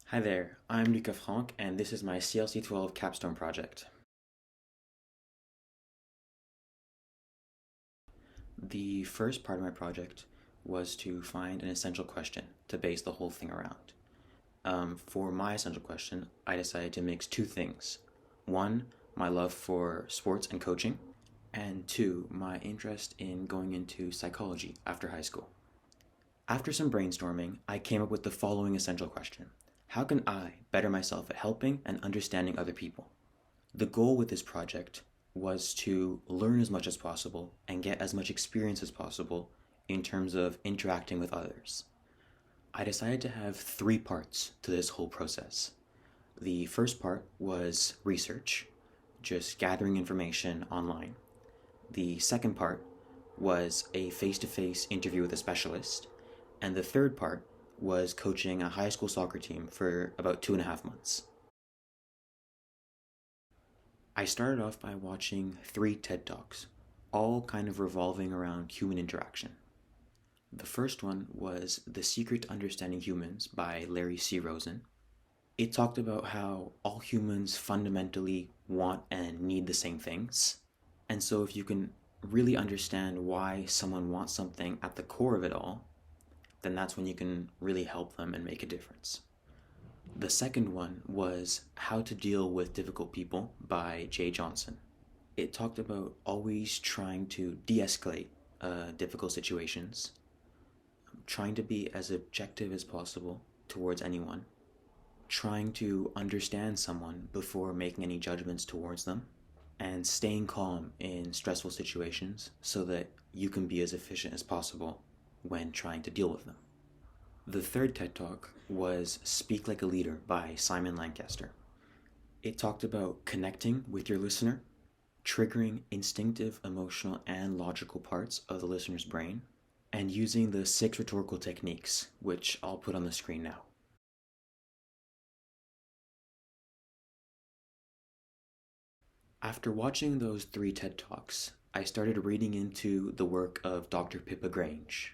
Hi there, I'm Luca Franck, and this is my CLC12 Capstone project. The first part of my project was to find an essential question to base the whole thing around. For my essential question, I decided to mix two things. One, my love for sports and coaching, and two, my interest in going into psychology after high school. After some brainstorming, I came up with the following essential question. How can I better myself at helping and understanding other people? The goal with this project was to learn as much as possible and get as much experience as possible in terms of interacting with others. I decided to have three parts to this whole process. The first part was research, just gathering information online. The second part was a face-to-face interview with a specialist. And the third part was coaching a high school soccer team for about 2.5 months. I started off by watching 3 TED Talks, all kind of revolving around human interaction. The first one was The Secret to Understanding Humans by Larry C. Rosen. It talked about how all humans fundamentally want and need the same things. And so if you can really understand why someone wants something at the core of it all, then that's when you can really help them and make a difference. The second one was How to Deal with Difficult People by Jay Johnson. It talked about always trying to de-escalate difficult situations, trying to be as objective as possible towards anyone, trying to understand someone before making any judgments towards them, and staying calm in stressful situations so that you can be as efficient as possible when trying to deal with them. The third TED Talk was Speak Like a Leader by Simon Lancaster. It talked about connecting with your listener, triggering instinctive, emotional, and logical parts of the listener's brain, and using the 6 rhetorical techniques, which I'll put on the screen now. After watching those 3 TED Talks, I started reading into the work of Dr. Pippa Grange.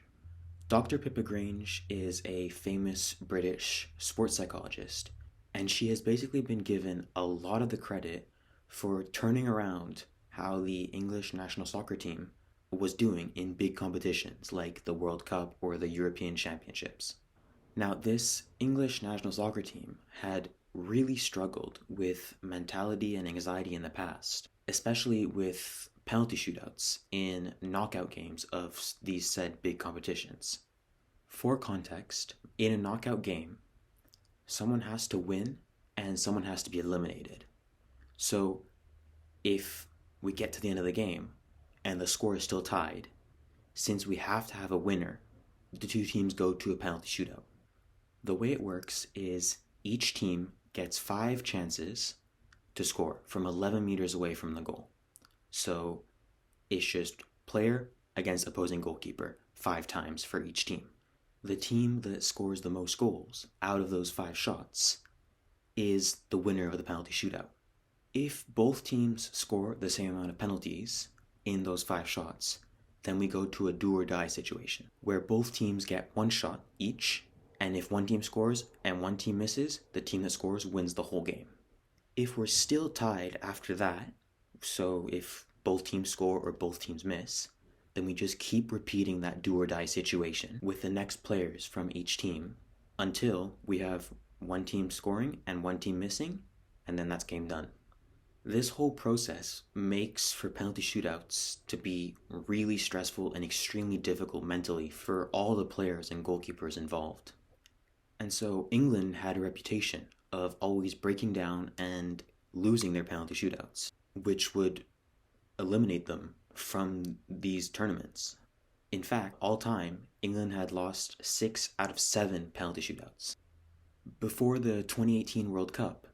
Dr. Pippa Grange is a famous British sports psychologist, and she has basically been given a lot of the credit for turning around how the English national soccer team was doing in big competitions like the World Cup or the European Championships. Now, this English national soccer team had really struggled with mentality and anxiety in the past, especially with penalty shootouts in knockout games of these said big competitions. For context, in a knockout game, someone has to win and someone has to be eliminated. So if we get to the end of the game and the score is still tied, since we have to have a winner, the 2 teams go to a penalty shootout. The way it works is each team gets 5 chances to score from 11 meters away from the goal. So it's just player against opposing goalkeeper 5 times for each team. The team that scores the most goals out of those 5 shots is the winner of the penalty shootout. If both teams score the same amount of penalties in those 5 shots, then we go to a do or die situation where both teams get 1 shot each, and if one team scores and one team misses, the team that scores wins the whole game. If we're still tied after that, so if both teams score or both teams miss, then we just keep repeating that do or die situation with the next players from each team until we have one team scoring and one team missing, and then that's game done. This whole process makes for penalty shootouts to be really stressful and extremely difficult mentally for all the players and goalkeepers involved. And so England had a reputation of always breaking down and losing their penalty shootouts, which would eliminate them from these tournaments. In fact, all time, England had lost 6 out of 7 penalty shootouts. Before the 2018 World Cup,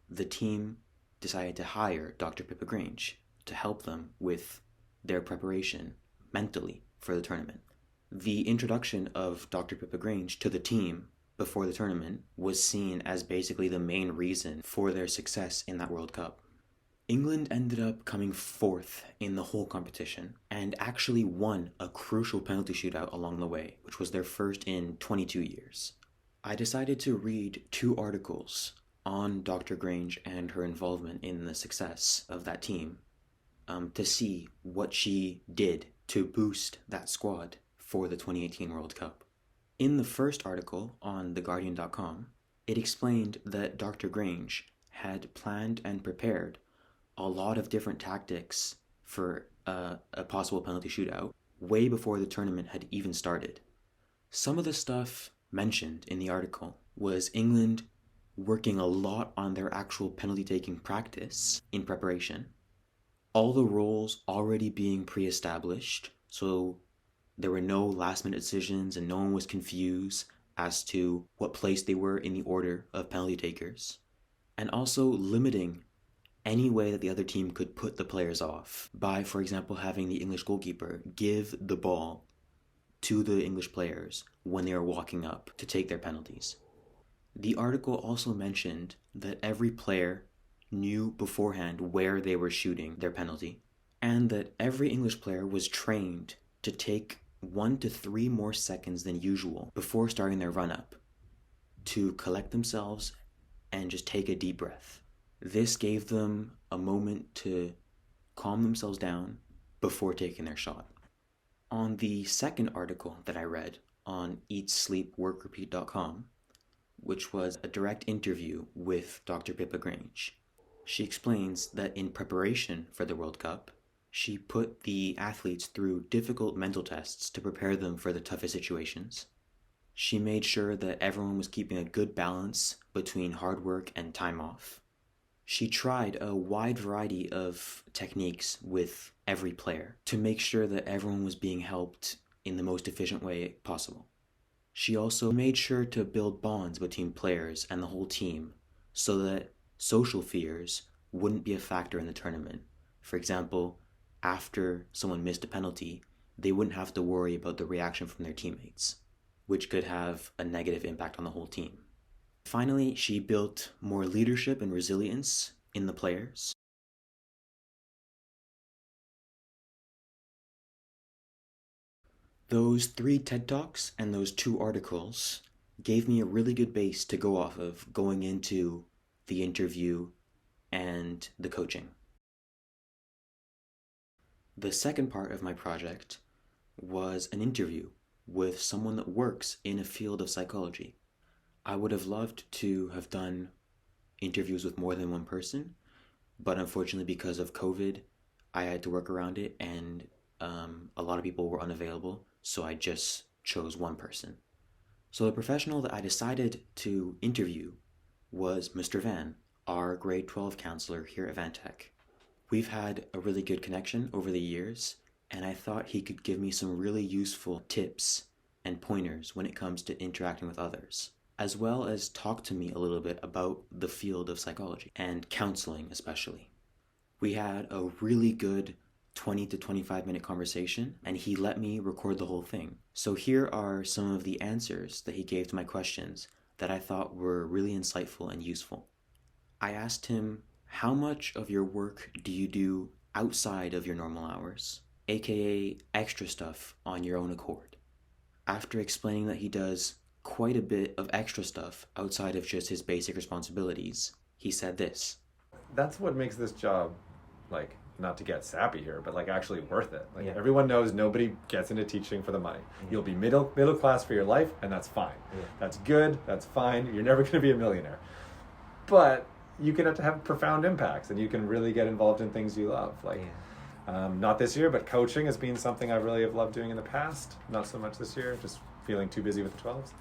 the team decided to hire Dr. Pippa Grange to help them with their preparation mentally for the tournament. The introduction of Dr. Pippa Grange to the team before the tournament was seen as basically the main reason for their success in that World Cup. England ended up coming 4th in the whole competition and actually won a crucial penalty shootout along the way, which was their first in 22 years. I decided to read 2 articles on Dr. Grange and her involvement in the success of that team, to see what she did to boost that squad for the 2018 World Cup. In the first article on theguardian.com, it explained that Dr. Grange had planned and prepared a lot of different tactics for a possible penalty shootout way before the tournament had even started. Some of the stuff mentioned in the article was England working a lot on their actual penalty taking practice in preparation, all the roles already being pre-established, so there were no last minute decisions and no one was confused as to what place they were in the order of penalty takers, and also limiting any way that the other team could put the players off by, for example, having the English goalkeeper give the ball to the English players when they are walking up to take their penalties. The article also mentioned that every player knew beforehand where they were shooting their penalty, and that every English player was trained to take 1 to 3 more seconds than usual before starting their run-up to collect themselves and just take a deep breath. This gave them a moment to calm themselves down before taking their shot. On the second article that I read on eatsleepworkrepeat.com, which was a direct interview with Dr. Pippa Grange, she explains that in preparation for the World Cup, she put the athletes through difficult mental tests to prepare them for the toughest situations. She made sure that everyone was keeping a good balance between hard work and time off. She tried a wide variety of techniques with every player to make sure that everyone was being helped in the most efficient way possible. She also made sure to build bonds between players and the whole team so that social fears wouldn't be a factor in the tournament. For example, after someone missed a penalty, they wouldn't have to worry about the reaction from their teammates, which could have a negative impact on the whole team. Finally, she built more leadership and resilience in the players. Those 3 TED Talks and those 2 articles gave me a really good base to go off of going into the interview and the coaching. The second part of my project was an interview with someone that works in a field of psychology. I would have loved to have done interviews with more than one person, but unfortunately because of COVID, I had to work around it, and a lot of people were unavailable, so I just chose one person. So the professional that I decided to interview was Mr. Van, our grade 12 counselor here at Vantech. We've had a really good connection over the years, and I thought he could give me some really useful tips and pointers when it comes to interacting with others, as well as talk to me a little bit about the field of psychology and counseling especially. We had a really good 20 to 25 minute conversation, and he let me record the whole thing. So here are some of the answers that he gave to my questions that I thought were really insightful and useful. I asked him, how much of your work do you do outside of your normal hours, aka extra stuff on your own accord? After explaining that he does quite a bit of extra stuff outside of just his basic responsibilities, he said this. That's what makes this job, like, not to get sappy here, but like actually worth it. Like, Yeah. Everyone knows nobody gets into teaching for the money. You'll be middle class for your life, and that's fine. That's good, that's fine. You're never going to be a millionaire. But you can have to have profound impacts, and you can really get involved in things you love. Like, not this year, but coaching has been something I really have loved doing in the past. Not so much this year, just feeling too busy with the 12s.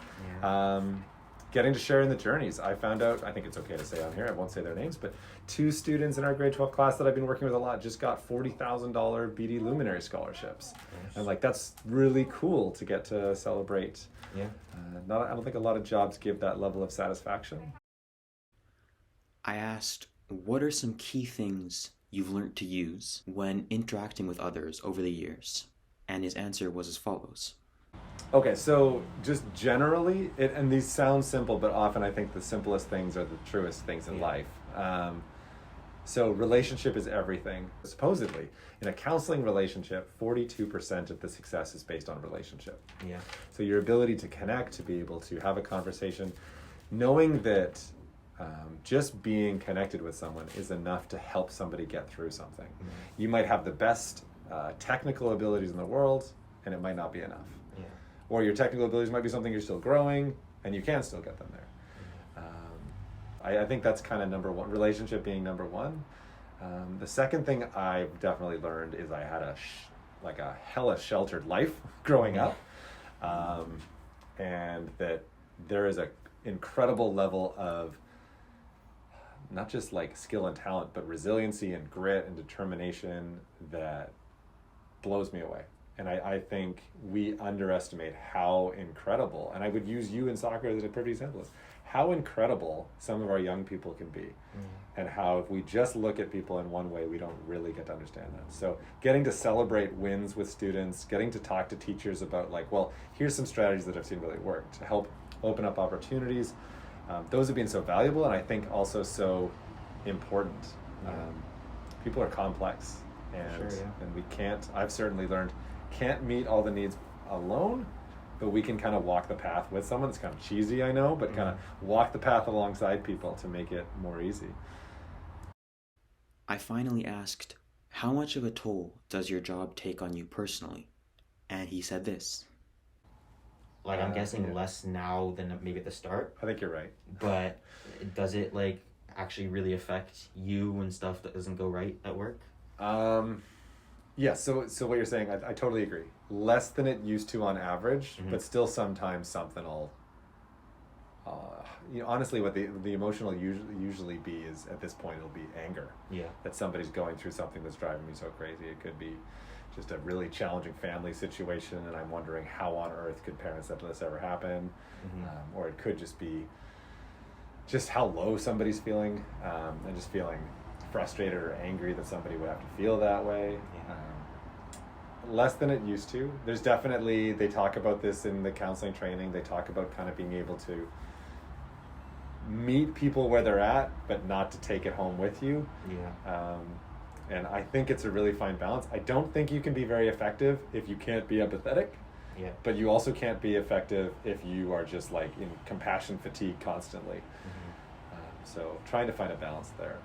Getting to share in the journeys. I found out, I think it's okay to say on here, I won't say their names, but 2 students in our grade 12 class that I've been working with a lot just got $40,000 BD Luminary scholarships. Yes. And like, that's really cool to get to celebrate. I don't think a lot of jobs give that level of satisfaction. I asked, what are some key things you've learned to use when interacting with others over the years? And his answer was as follows. Okay, so just generally, and these sound simple, but often I think the simplest things are the truest things in life. So relationship is everything. Supposedly, in a counseling relationship, 42% of the success is based on relationship. Yeah. So your ability to connect, to be able to have a conversation, knowing that just being connected with someone is enough to help somebody get through something. Mm-hmm. You might have the best technical abilities in the world, and it might not be enough. Yeah. Or your technical abilities might be something you're still growing, and you can still get them there. I think that's kind of number one, relationship being number one. The second thing I've definitely learned is I had a hella sheltered life growing up, and that there is a incredible level of not just like skill and talent, but resiliency and grit and determination that blows me away. And I think we underestimate how incredible, and I would use you in soccer as a perfect example, how incredible some of our young people can be. And how if we just look at people in one way, we don't really get to understand them. So getting to celebrate wins with students, getting to talk to teachers about like, well, here's some strategies that I've seen really work to help open up opportunities. Those have been so valuable, and I think also so important. People are complex, and and we can't, I've certainly learned, can't meet all the needs alone, but we can kind of walk the path with someone. It's kind of cheesy, I know, but kind of walk the path alongside people to make it more easy. I finally asked, how much of a toll does your job take on you personally? And he said this. Like, I'm guessing less now than maybe at the start. I think you're right. But does it, like, actually really affect you when stuff that doesn't go right at work? Yeah, so what you're saying, I totally agree. Less than it used to on average, but still sometimes something will... honestly, what the emotional usually be is, at this point, it'll be anger. Yeah. That somebody's going through something that's driving me so crazy. It could be just a really challenging family situation, and I'm wondering how on earth could parents let this ever happen? Or it could just be just how low somebody's feeling, and just feeling frustrated or angry that somebody would have to feel that way. Less than it used to. There's definitely, they talk about this in the counseling training, they talk about kind of being able to meet people where they're at, but not to take it home with you. And I think it's a really fine balance. I don't think you can be very effective if you can't be empathetic. But you also can't be effective if you are just like in compassion fatigue constantly. So trying to find a balance there.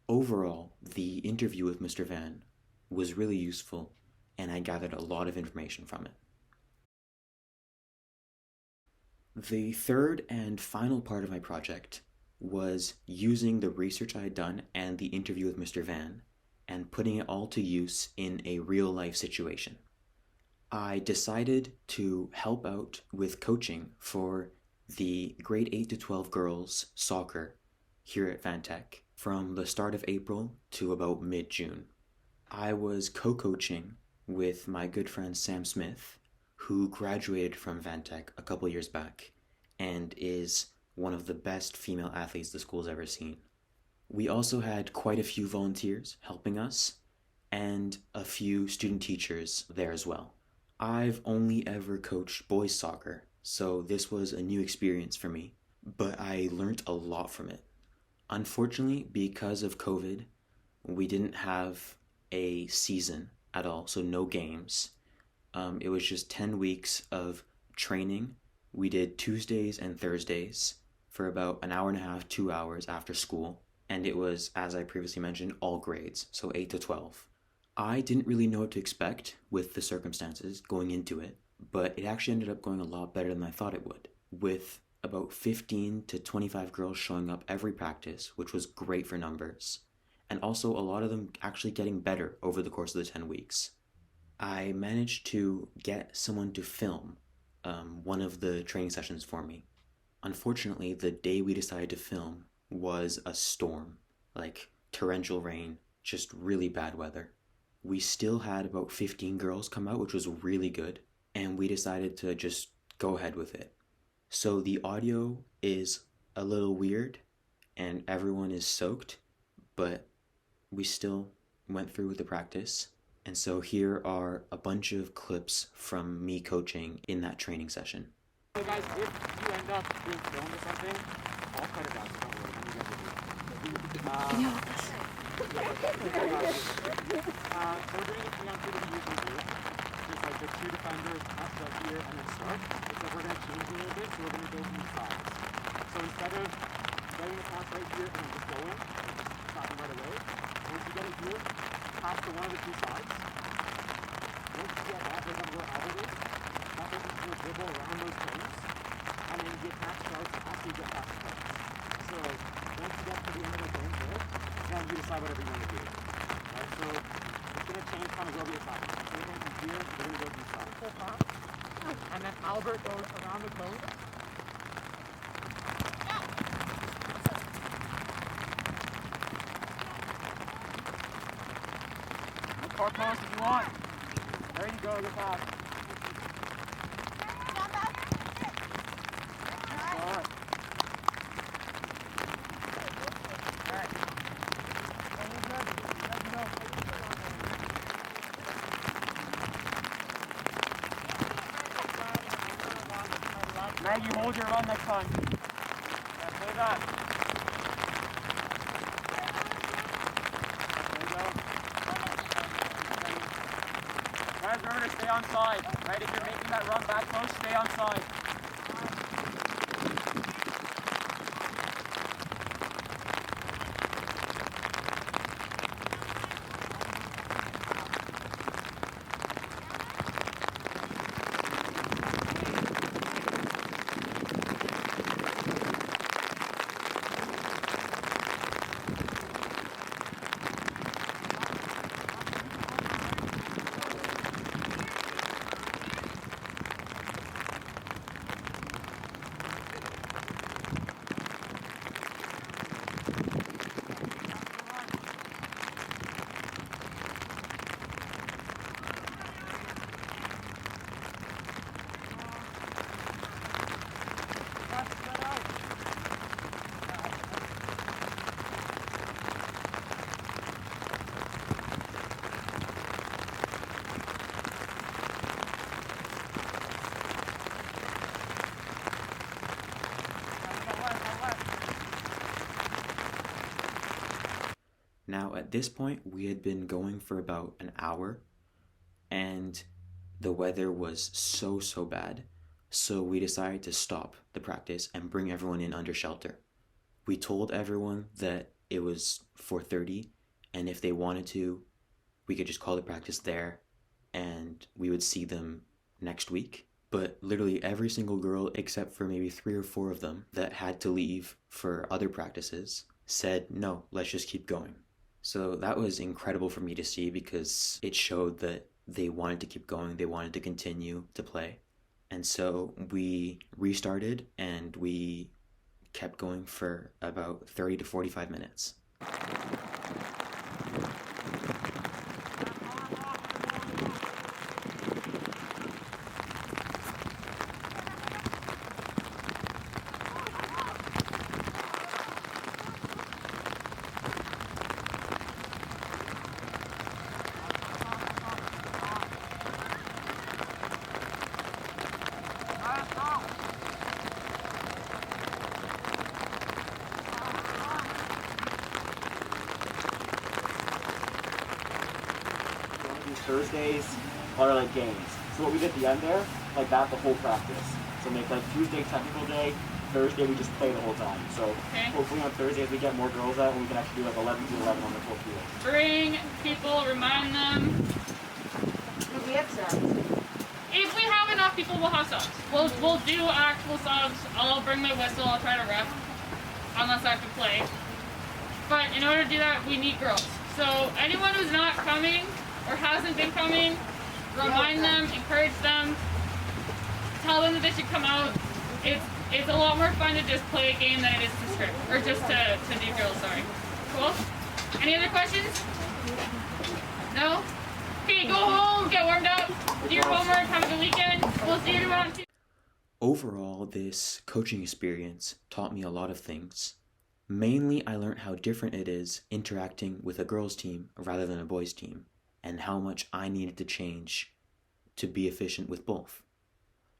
Overall, the interview with Mr. Van was really useful, and I gathered a lot of information from it. The third and final part of my project was using the research I had done and the interview with Mr. Van and putting it all to use in a real-life situation. I decided to help out with coaching for the grade 8 to 12 girls soccer here at Vantech from the start of April to about mid-June. I was co-coaching with my good friend Sam Smith, who graduated from Vantech a couple years back and is one of the best female athletes the school's ever seen. We also had quite a few volunteers helping us and a few student teachers there as well. I've only ever coached boys soccer, so this was a new experience for me, but I learned a lot from it. Unfortunately, because of COVID, we didn't have a season at all, so no games. It was just 10 weeks of training. We did Tuesdays and Thursdays for about an hour and a half, 2 hours after school, and it was, as I previously mentioned, all grades, so 8 to 12. I didn't really know what to expect with the circumstances going into it, but it actually ended up going a lot better than I thought it would, with about 15 to 25 girls showing up every practice, which was great for numbers, and also a lot of them actually getting better over the course of the 10 weeks. I managed to get someone to film one of the training sessions for me. Unfortunately, the day we decided to film was a storm, like torrential rain, just really bad weather. We still had about 15 girls come out, which was really good, and we decided to just go ahead with it. So the audio is a little weird, and everyone is soaked, but we still went through with the practice. And so here are a bunch of clips from me coaching in that training session. So guys, if you end up being filmed or something, I'll cut it out. So don't worry. You guys will do it. Can you hold this? So we're doing the pre-entry that we usually do. Just like the two defenders up to here and then start. Except we're going to change it a little bit, so we're going to go from the sides. So instead of getting the pass right here and then just going, stopping right away, once you get it here, pass to one of the two sides. Once you get that, there's where Albert is. That person's going to dribble around those cones. And then the attack starts after you get past the cones. So once you get to the end of the cones there, then you decide whatever you want to do. Right? So it's going to change kind of where we attack. So we're going from here, we're going to go from side. Full pass. And then Albert goes around the cone. Car post if you want. There you go, good pass. Alright. Maggie, hold your run next time. Yeah, play that. There you go. Guys, remember to stay on side. Right, if you're making that run back close, stay on side. Now, at this point, we had been going for about an hour, and the weather was so bad, so we decided to stop the practice and bring everyone in under shelter. We told everyone that it was 4:30, and if they wanted to, we could just call the practice there, and we would see them next week. But literally every single girl, except for maybe 3 or 4 of them that had to leave for other practices, said, no, let's just keep going. So that was incredible for me to see because it showed that they wanted to keep going, they wanted to continue to play. And so we restarted and we kept going for about 30 to 45 minutes. Thursdays are like games. So what we did at the end there, like that the whole practice. So make like Tuesday technical day, Thursday we just play the whole time. So hopefully on Thursdays we get more girls out and we can actually do like 11 to 11 on the full field. Bring people, remind them. We have subs. If we have enough people, we'll have subs. We'll do actual subs. I'll bring my whistle, I'll try to ref. Unless I have to play. But in order to do that, we need girls. So anyone who's not coming, or hasn't been coming, remind them, encourage them, tell them that they should come out. It's a lot more fun to just play a game than it is to script, or just to do drills, sorry. Cool? Any other questions? No? Okay, go home, get warmed up, do your homework, have a good weekend. We'll see you tomorrow. Overall, this coaching experience taught me a lot of things. Mainly, I learned how different it is interacting with a girls' team rather than a boys' team, and how much I needed to change to be efficient with both.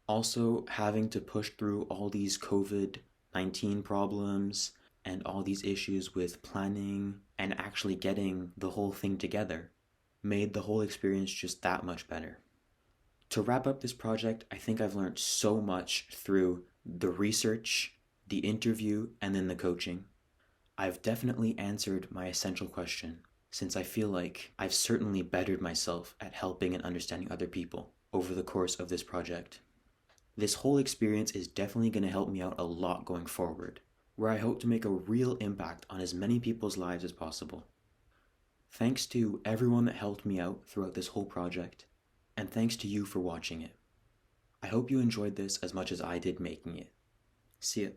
Also, having to push through all these COVID-19 problems, and all these issues with planning and actually getting the whole thing together made the whole experience just that much better. To wrap up this project, I think I've learned so much through the research, the interview, and then the coaching. I've definitely answered my essential question, since I feel like I've certainly bettered myself at helping and understanding other people over the course of this project. This whole experience is definitely going to help me out a lot going forward, where I hope to make a real impact on as many people's lives as possible. Thanks to everyone that helped me out throughout this whole project, and thanks to you for watching it. I hope you enjoyed this as much as I did making it. See ya.